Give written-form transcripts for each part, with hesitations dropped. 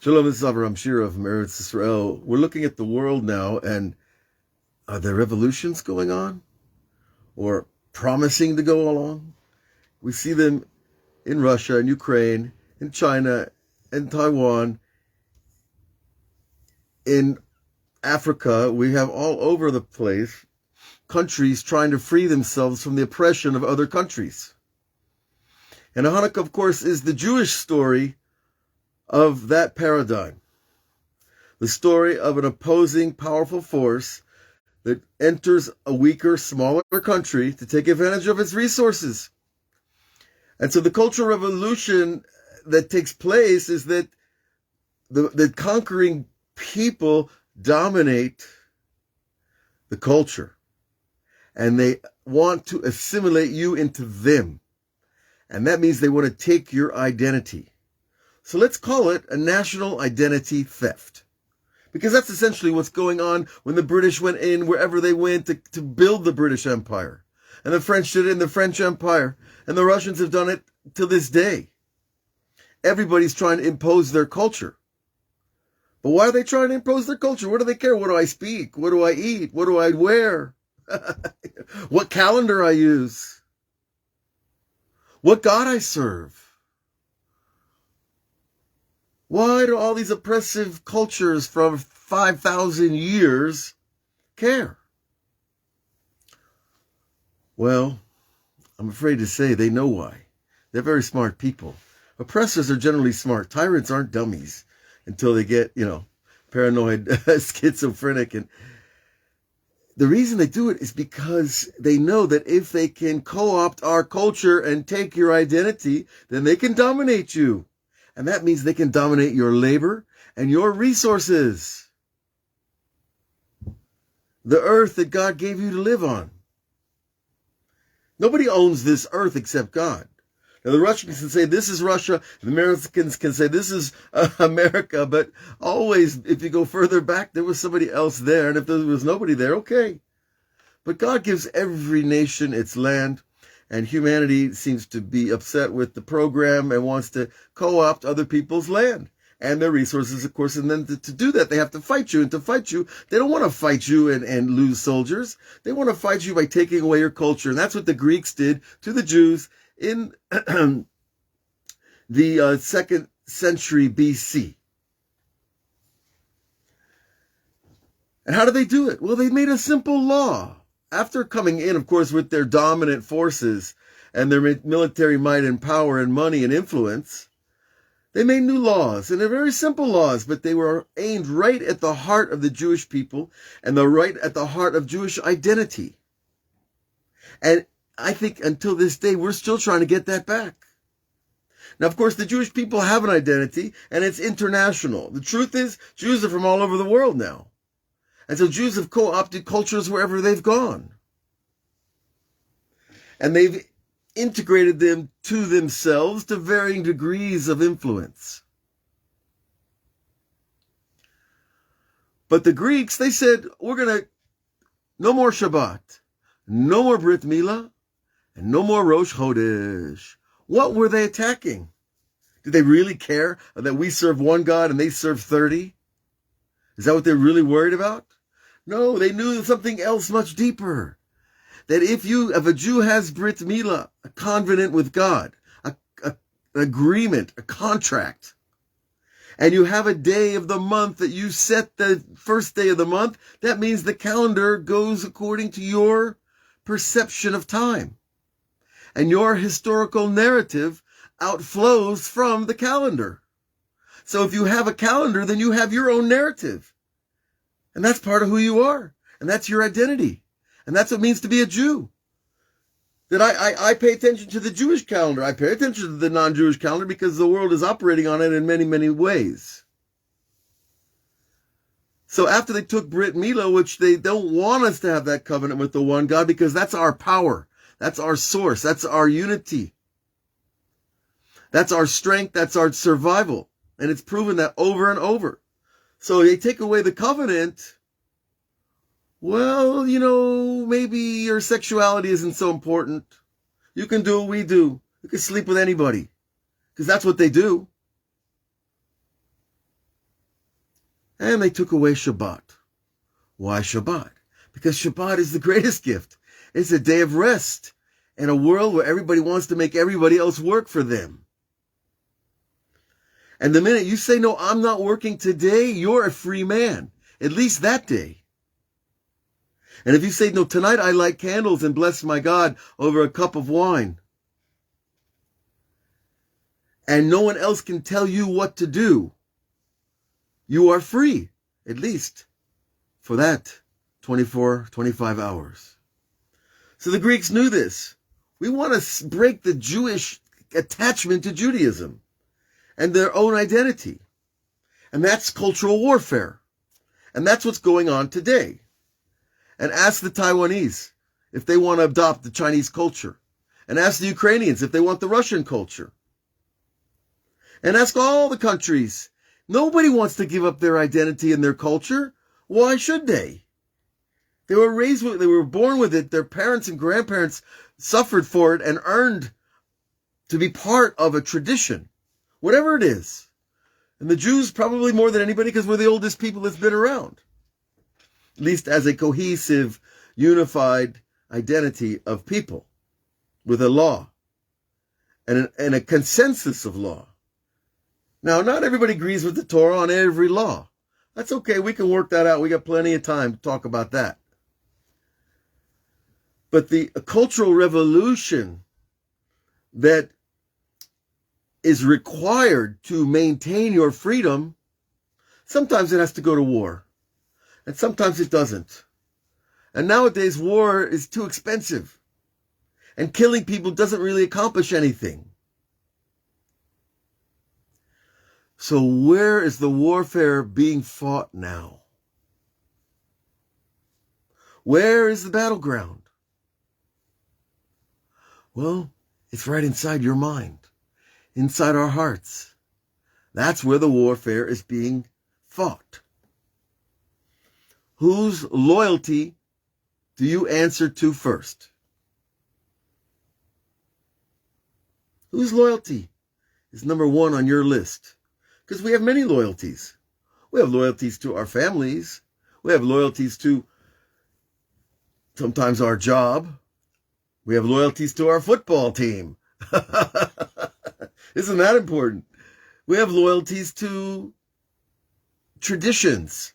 Shalom, this is Avraham Shira from Eretz Israel. We're looking at the world now, and are there revolutions going on? Or promising to go along? We see them in Russia, in Ukraine, in China, in Taiwan, in Africa. We have all over the place countries trying to free themselves from the oppression of other countries. And Hanukkah, of course, is the Jewish story of that paradigm. The story of an opposing powerful force that enters a weaker, smaller country to take advantage of its resources. And so the cultural revolution that takes place is that the conquering people dominate the culture. And they want to assimilate you into them. And that means they want to take your identity. So let's call it a national identity theft. Because that's essentially what's going on when the British went in, wherever they went to build the British Empire. And the French did it in the French Empire. And the Russians have done it to this day. Everybody's trying to impose their culture. But why are they trying to impose their culture? What do they care? What do I speak? What do I eat? What do I wear? What calendar I use? What God I serve? Why do all these oppressive cultures from 5,000 years care? Well, I'm afraid to say they know why. They're very smart people. Oppressors are generally smart. Tyrants aren't dummies until they get, paranoid, schizophrenic. And the reason they do it is because they know that if they can co-opt our culture and take your identity, then they can dominate you. And that means they can dominate your labor and your resources. The earth that God gave you to live on. Nobody owns this earth except God. Now the Russians can say this is Russia, the Americans can say this is America, but always, if you go further back, there was somebody else there, and if there was nobody there, okay. But God gives every nation its land, and humanity seems to be upset with the program and wants to co-opt other people's land and their resources, of course. And then to do that, they have to fight you. And to fight you, they don't want to fight you and lose soldiers. They want to fight you by taking away your culture. And that's what the Greeks did to the Jews in the 2nd century BC. And how did they do it? Well, they made a simple law. After coming in, of course, with their dominant forces and their military might and power and money and influence, they made new laws, and they're very simple laws, but they were aimed right at the heart of the Jewish people and right at the heart of Jewish identity. And I think until this day, we're still trying to get that back. Now, of course, the Jewish people have an identity, and it's international. The truth is, Jews are from all over the world now. And so Jews have co-opted cultures wherever they've gone. And they've integrated them to themselves to varying degrees of influence. But the Greeks, they said, no more Shabbat, no more Brit Milah, and no more Rosh Chodesh. What were they attacking? Did they really care that we serve one God and they serve 30? Is that what they're really worried about? No, they knew something else much deeper. That if a Jew has Brit Milah, a covenant with God, an agreement, a contract, and you have a day of the month that you set the first day of the month, that means the calendar goes according to your perception of time. And your historical narrative outflows from the calendar. So if you have a calendar, then you have your own narrative. And that's part of who you are. And that's your identity. And that's what it means to be a Jew. That I pay attention to the Jewish calendar. I pay attention to the non-Jewish calendar because the world is operating on it in many, many ways. So after they took Brit Milah, which they don't want us to have that covenant with the one God because that's our power. That's our source. That's our unity. That's our strength. That's our survival. And it's proven that over and over. So they take away the covenant. Well, maybe your sexuality isn't so important. You can do what we do. You can sleep with anybody. Because that's what they do. And they took away Shabbat. Why Shabbat? Because Shabbat is the greatest gift. It's a day of rest in a world where everybody wants to make everybody else work for them. And the minute you say, no, I'm not working today, you're a free man. At least that day. And if you say, no, tonight I light candles and bless my God over a cup of wine, and no one else can tell you what to do, you are free, at least for that 24, 25 hours. So the Greeks knew this. We want to break the Jewish attachment to Judaism and their own identity. And that's cultural warfare. And that's what's going on today. And ask the Taiwanese if they want to adopt the Chinese culture. And ask the Ukrainians if they want the Russian culture. And ask all the countries. Nobody wants to give up their identity and their culture. Why should they? They were raised with it. They were born with it. Their parents and grandparents suffered for it and earned to be part of a tradition, whatever it is. And the Jews probably more than anybody because we're the oldest people that's been around. At least as a cohesive, unified identity of people with a law and a consensus of law. Now, not everybody agrees with the Torah on every law. That's okay. We can work that out. We got plenty of time to talk about that. But the cultural revolution that is required to maintain your freedom, sometimes it has to go to war. And sometimes it doesn't. And nowadays, war is too expensive. And killing people doesn't really accomplish anything. So where is the warfare being fought now? Where is the battleground? Well, it's right inside your mind, inside our hearts. That's where the warfare is being fought. Whose loyalty do you answer to first? Whose loyalty is number one on your list? Because we have many loyalties. We have loyalties to our families. We have loyalties to sometimes our job. We have loyalties to our football team. Isn't that important? We have loyalties to traditions.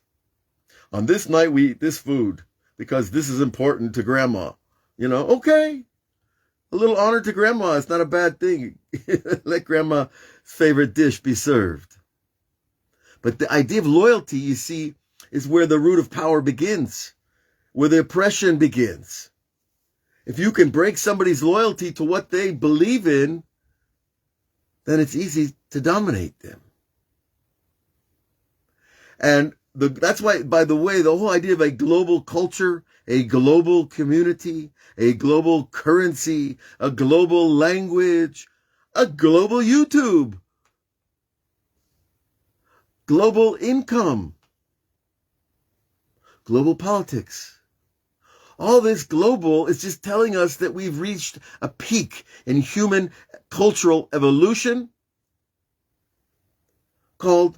On this night, we eat this food because this is important to grandma. You know, okay. A little honor to grandma is not a bad thing. Let grandma's favorite dish be served. But the idea of loyalty, you see, is where the root of power begins, where the oppression begins. If you can break somebody's loyalty to what they believe in, then it's easy to dominate them. And that's why, by the way, the whole idea of a global culture, a global community, a global currency, a global language, a global YouTube, global income, global politics. All this global is just telling us that we've reached a peak in human cultural evolution called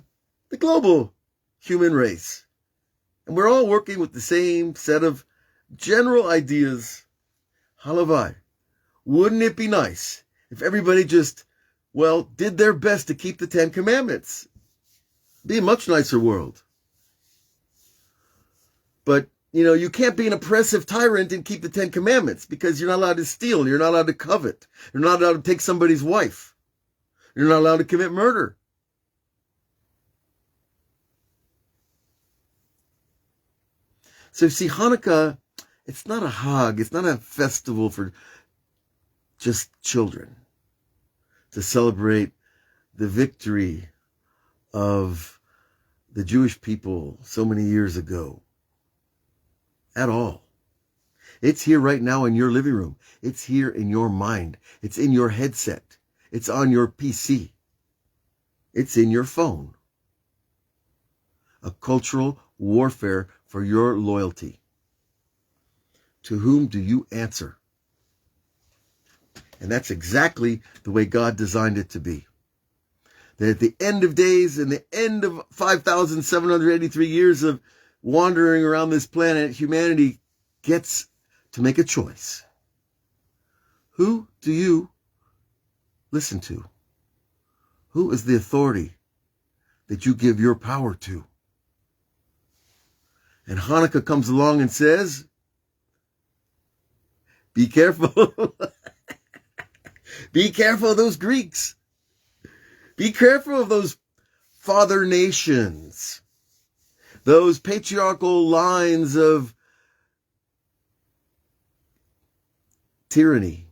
the global human race. And we're all working with the same set of general ideas. Halavai. Wouldn't it be nice if everybody just, did their best to keep the 10 Commandments? Be a much nicer world. But, you can't be an oppressive tyrant and keep the 10 Commandments because you're not allowed to steal. You're not allowed to covet. You're not allowed to take somebody's wife. You're not allowed to commit murder. So you see, Hanukkah, it's not a Hag. It's not a festival for just children to celebrate the victory of the Jewish people so many years ago. At all. It's here right now in your living room. It's here in your mind. It's in your headset. It's on your PC. It's in your phone. A cultural warfare for your loyalty. To whom do you answer? And that's exactly the way God designed it to be. that at the end of days and the end of 5,783 years of wandering around this planet, humanity gets to make a choice. Who do you listen to? Who is the authority that you give your power to? And Hanukkah comes along and says, be careful. Be careful of those Greeks. Be careful of those father nations. Those patriarchal lines of tyranny.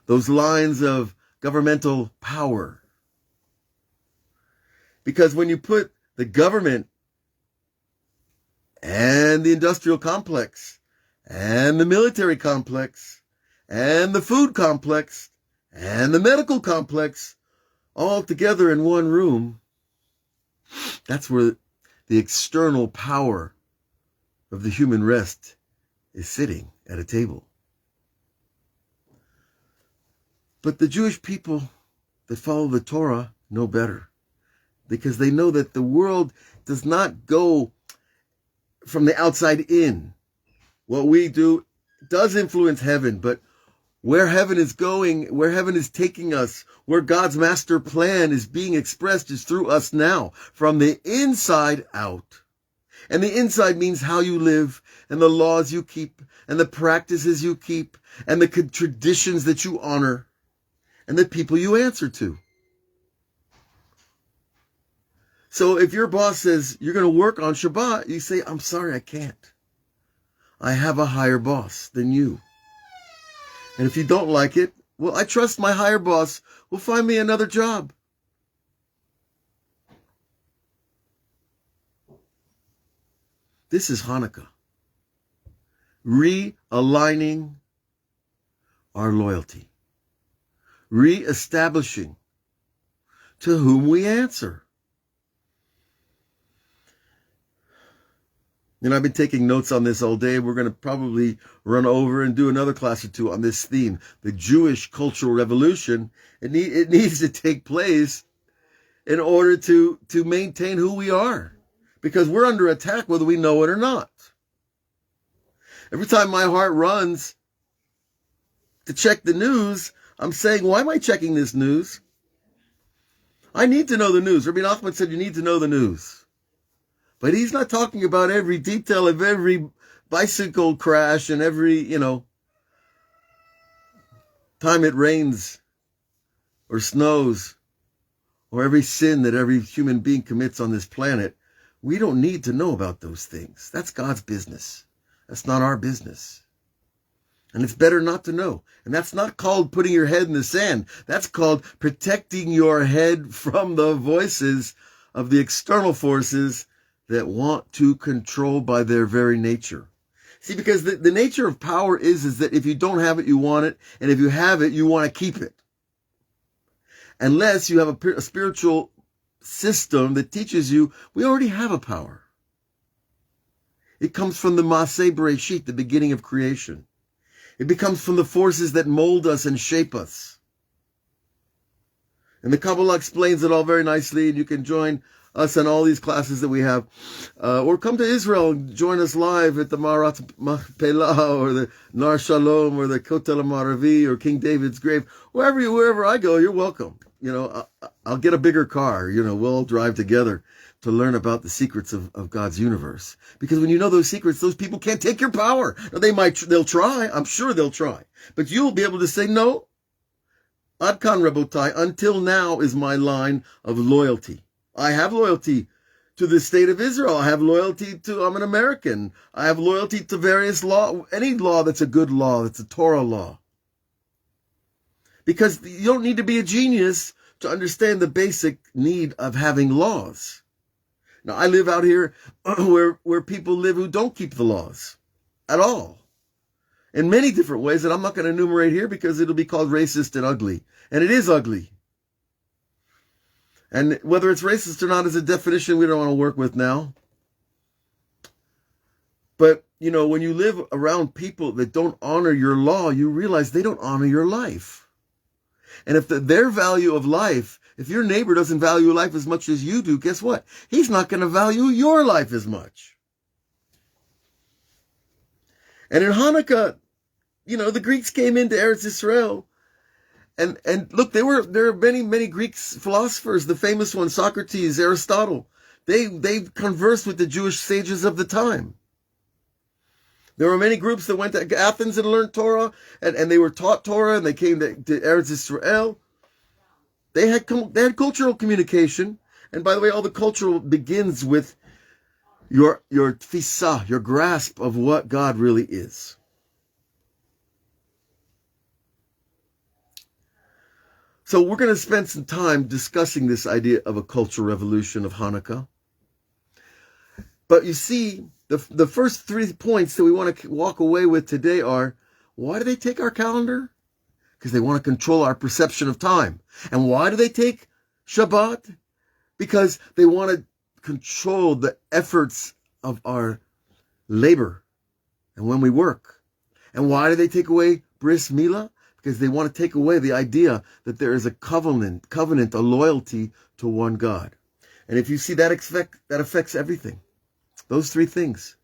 Those lines of governmental power. Because when you put the government and the industrial complex and the military complex and the food complex and the medical complex all together in one room, that's where the external power of the human rest is sitting at a table. But the Jewish people that follow the Torah know better, because they know that the world does not go from the outside in. What we do does influence heaven, but where heaven is going, where heaven is taking us, where God's master plan is being expressed is through us now, from the inside out. And the inside means how you live, and the laws you keep, and the practices you keep, and the traditions that you honor, and the people you answer to. So if your boss says you're going to work on Shabbat, you say, I'm sorry, I can't. I have a higher boss than you. And if you don't like it, well, I trust my higher boss will find me another job. This is Hanukkah. Realigning our loyalty. Reestablishing to whom we answer. And I've been taking notes on this all day. We're going to probably run over and do another class or two on this theme. The Jewish cultural revolution, it needs to take place in order to maintain who we are. Because we're under attack whether we know it or not. Every time my heart runs to check the news, I'm saying, why am I checking this news? I need to know the news. Rabbi Nachman said you need to know the news. But he's not talking about every detail of every bicycle crash and every, time it rains or snows or every sin that every human being commits on this planet. We don't need to know about those things. That's God's business. That's not our business. And it's better not to know. And that's not called putting your head in the sand. That's called protecting your head from the voices of the external forces that want to control by their very nature. See, because the nature of power is that if you don't have it, you want it. And if you have it, you want to keep it. Unless you have a spiritual system that teaches you, we already have a power. It comes from the Maaseh Bereshit, the beginning of creation. It becomes from the forces that mold us and shape us. And the Kabbalah explains it all very nicely, and you can join us in all these classes that we have. Or come to Israel and join us live at the Marat Machpelah or the Nar Shalom or the Kotel Maravi or King David's grave. Wherever I go, you're welcome. I'll get a bigger car. We'll all drive together to learn about the secrets of God's universe. Because when you know those secrets, those people can't take your power. Now, they'll try. I'm sure they'll try. But you'll be able to say, no, Adkan Rabotai, until now is my line of loyalty. I have loyalty to the state of Israel. I have loyalty I'm an American. I have loyalty to various law, any law that's a good law, that's a Torah law. Because you don't need to be a genius to understand the basic need of having laws. Now, I live out here where people live who don't keep the laws at all. In many different ways that I'm not going to enumerate here because it'll be called racist and ugly. And it is ugly. And whether it's racist or not is a definition we don't want to work with now. But, when you live around people that don't honor your law, you realize they don't honor your life. And if their value of life If your neighbor doesn't value life as much as you do, guess what? He's not going to value your life as much. And in Hanukkah, the Greeks came into Eretz Israel. And look, there are many Greek philosophers, the famous ones, Socrates, Aristotle. They conversed with the Jewish sages of the time. There were many groups that went to Athens and learned Torah, and they were taught Torah, and they came to Eretz Israel. They had cultural communication. And by the way, all the cultural begins with your tfisa, your grasp of what God really is. So we're going to spend some time discussing this idea of a cultural revolution of Hanukkah. But you see, the first 3 points that we want to walk away with today are, why do they take our calendar? Because they want to control our perception of time. And why do they take Shabbat? Because they want to control the efforts of our labor and when we work. And why do they take away Bris Milah? Because they want to take away the idea that there is a covenant, a loyalty to one God. And if you see that affects everything. Those 3 things.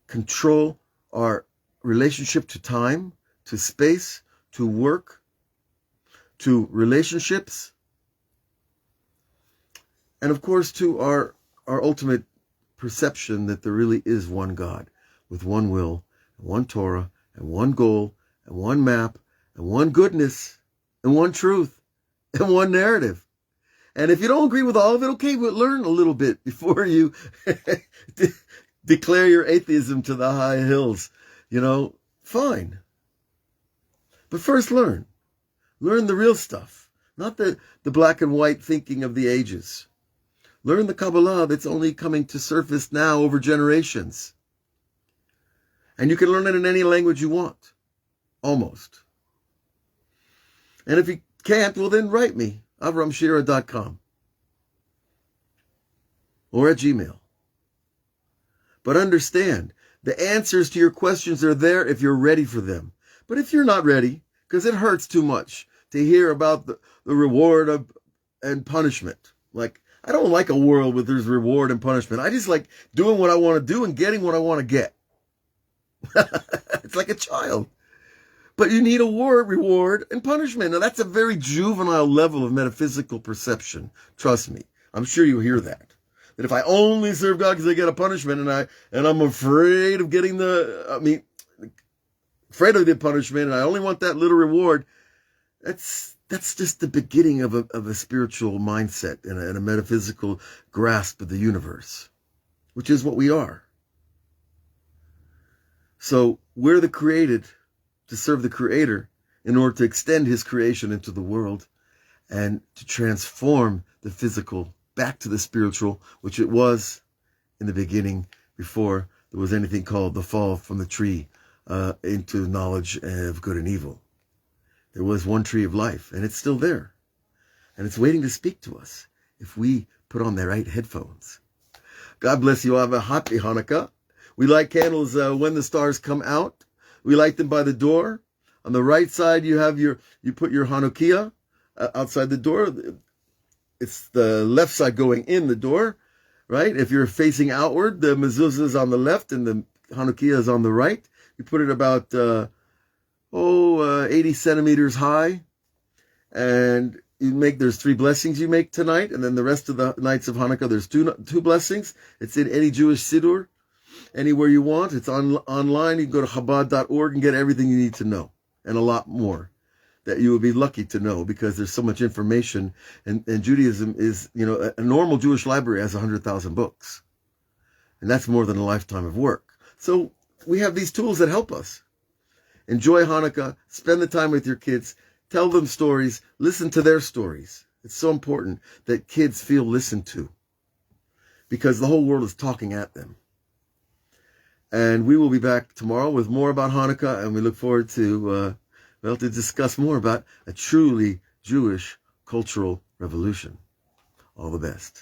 Control our relationship to time, to space, to work, to relationships, and of course to our ultimate perception that there really is one God with one will, and one Torah, and one goal, and one map, and one goodness, and one truth, and one narrative. And if you don't agree with all of it, okay, but learn a little bit before you declare your atheism to the high hills. Fine. But first learn. Learn the real stuff, not the black and white thinking of the ages. Learn the Kabbalah that's only coming to surface now over generations. And you can learn it in any language you want. Almost. And if you can't, well then write me, avrahamshira.com or at Gmail. But understand, the answers to your questions are there if you're ready for them. But if you're not ready, because it hurts too much to hear about the reward and punishment. Like, I don't like a world where there's reward and punishment. I just like doing what I want to do and getting what I want to get. It's like a child. But you need a reward and punishment. Now, that's a very juvenile level of metaphysical perception. Trust me. I'm sure you hear that. That if I only serve God because I get a punishment and I'm afraid of getting afraid of the punishment and I only want that little reward, that's just the beginning of a spiritual mindset and a metaphysical grasp of the universe, which is what we are. So we're the created to serve the Creator in order to extend His creation into the world and to transform the physical back to the spiritual, which it was in the beginning before there was anything called the fall from the tree into knowledge of good and evil. There was one tree of life, and it's still there. And it's waiting to speak to us if we put on the right headphones. God bless you all. Have a happy Hanukkah. We light candles when the stars come out. We light them by the door. On the right side, you put your Chanukah outside the door. It's the left side going in the door, right? If you're facing outward, the mezuzah is on the left and the Chanukah is on the right. You put it about 80 centimeters high, and there's 3 blessings you make tonight, and then the rest of the nights of Hanukkah there's two blessings. It's in any Jewish siddur, anywhere you want. It's online. You can go to Chabad.org and get everything you need to know, and a lot more that you would be lucky to know, because there's so much information. And Judaism is, a normal Jewish library has 100,000 books, and that's more than a lifetime of work. So we have these tools that help us. Enjoy Hanukkah. Spend the time with your kids. Tell them stories. Listen to their stories. It's so important that kids feel listened to, because the whole world is talking at them. And we will be back tomorrow with more about Hanukkah, and we look forward to discuss more about a truly Jewish cultural revolution. All the best.